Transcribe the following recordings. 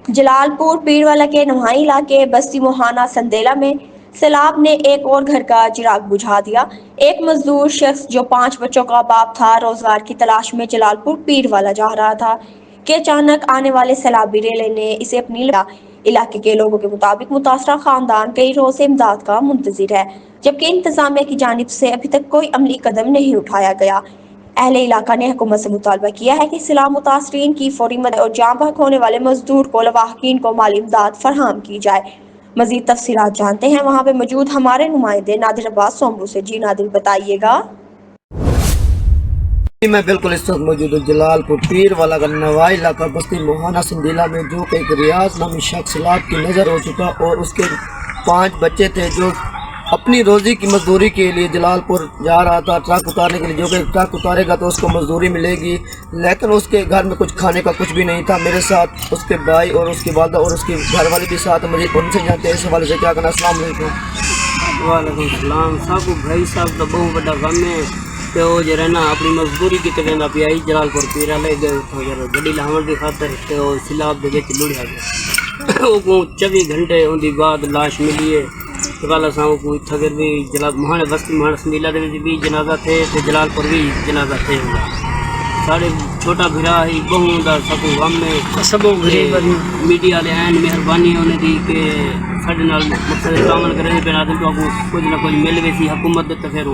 جلال پور پیروالا کے نوائی علاقے بستی موہانہ سندیلا میں سیلاب نے ایک اور گھر کا چراغ بجھا دیا۔ ایک مزدور شخص جو 5 بچوں کا باپ تھا، روزگار کی تلاش میں جلال پور پیروالا جا رہا تھا کہ اچانک آنے والے سیلابی ریلے نے اسے اپنی علاقے کے لوگوں کے مطابق متاثرہ خاندان کئی روز سے امداد کا منتظر ہے، جبکہ انتظامیہ کی جانب سے ابھی تک کوئی عملی قدم نہیں اٹھایا گیا۔ اہل علاقہ نے حکومت سے مطالبہ کیا ہے کہ سیلاب متاثرین کی فوری مدد اور جاں بحق ہونے والے مزدور کو لواحقین کو مالی امداد فراہم کی جائے۔ مزید تفصیلات جانتے ہیں وہاں پہ موجود ہمارے نمائندے نادر عباس سومرو سے۔ جی نادر، بتائیے گا۔ میں بالکل اس وقت موجود ہوں جلال پور پیروالا کا نوائی علاقہ بستی موہانہ سندیلا میں، جو کہ ایک ریاض نامی شخص سیلاب کی نظر ہو چکا اور اس کے 5 بچے تھے جو اپنی روزی کی مزدوری کے لیے جلال پور جا رہا تھا ٹرک اتارنے کے لیے، جو کہ ٹرک اتارے گا تو اس کو مزدوری ملے گی، لیکن اس کے گھر میں کچھ کھانے کا کچھ بھی نہیں تھا۔ میرے ساتھ اس کے بھائی اور اس کی والدہ اور اس کی گھر والی بھی ساتھ، مجھے ان سے جانتے ہیں اس حوالے سے کیا کرنا۔ السلام علیکم۔ وعلیکم السلام۔ سب بھائی صاحب کا بہت بڑا غم ہے کہ وہ جو ہے نا اپنی مزدوری کی طرح پہ آئی جلال پور پیرالے گئے تو گڈی لاہور کی خاطر کہ وہ سیلاب کے وچ لڑیا گیا۔ وہ کو 24 گھنٹے ان کی بعد لاش ملی ہے۔ تو کل اصل کو اتنے بھی جلال موہانہ بستی موہانہ سندیلا بھی جنازہ تھے تو جلال پور بھی جنازہ تھے۔ سارے چھوٹا بھرا ہی بہوں کا سب غم ہے، سب میڈیا والے ہیں مہربانی انہیں دی کہ سارے مقصد تعاون کرنے پہ آدمی کو کچھ نہ کچھ مل گئی سی حکومت تو پھر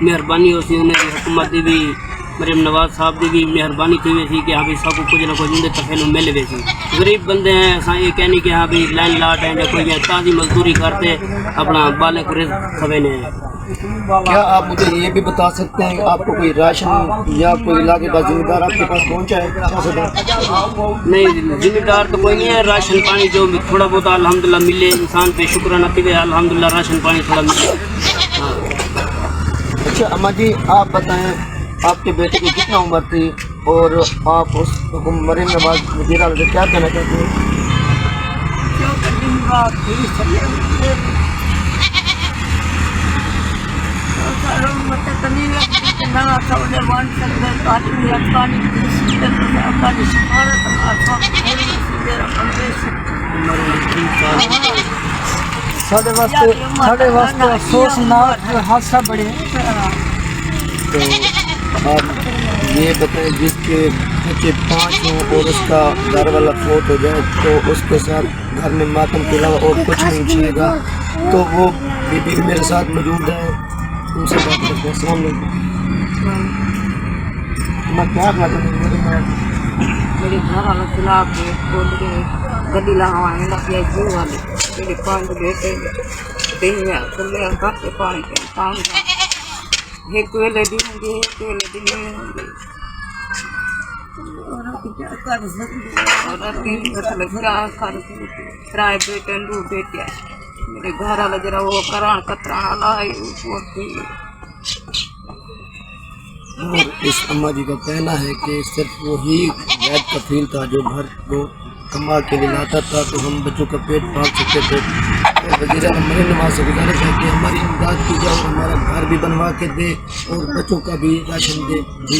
مہربانی ہو سی انہیں دی حکومت دی بھی مریم نواز صاحب دی بھی مہربانی تھی ویسی کہ ہاں بھی سب کو کچھ نہ کچھ اندر تفیل مل گئی سی۔ غریب بندے ہیں، ایسا یہ کہنی کہ ہاں بھی لائن لاٹ ہیں جو کوئی تازی مزدوری کرتے اپنا بالغ رزق سوینے ہیں۔ کیا آپ مجھے یہ بھی بتا سکتے ہیں کہ آپ کو کوئی راشن یا کوئی علاقے کا ذمہ دار آپ کے پاس پہنچا ہے؟ نہیں، ذمہ دار تو کوئی نہیں ہے۔ راشن پانی جو تھوڑا بہت الحمدللہ ملے، انسان پہ شکرانہ کرے، الحمدللہ راشن پانی تھوڑا ملے۔ اچھا اماں جی، آپ بتائیں آپ کے بیٹے کی کتنا عمر تھی اور آپ اس مریم نواز وزیر سے کیا کہنا چاہتے ہیں؟ ساڑھے واسطے افسوسناک حادثہ بڑے۔ تو آپ یہ بتائیں جس کے بچے 5 ہوں اور اس کا گھر والا فوت ہو جائے تو اس کے ساتھ گھر میں ماتم کے علاوہ اور کچھ نہیں چھے گا، تو وہ بی بی میرے ساتھ موجود ہے، ان سے بات کرتے ہیں۔ السلام علیکم۔ میں کیا کہتا ہوں، میرے گھر والا سیلاب کے کھول کے گڈی لاہوانے لگے جو والے میرے 5 بیٹے دن میں کلے گھر کے پانی کے کام ایک ویلے دن ہوں گے، ایک ویلے دن نہیں ہوں گے، اور کیا کر ترائے بیٹے 2 بیٹے میرے گھر والا جرا وہ کران کتران لائی اور اس اماں جی کا کہنا ہے کہ صرف وہی غیر کفیل تھا جو گھر کو کما کے لیے لاتا تھا تو ہم بچوں کا پیٹ پال سکتے تھے۔ وزیر اعظم مریم نواز سے گزارش ہے کہ ہماری امداد کی جائے اور ہمارا گھر بھی بنوا کے دے اور بچوں کا بھی راشن دے۔ جی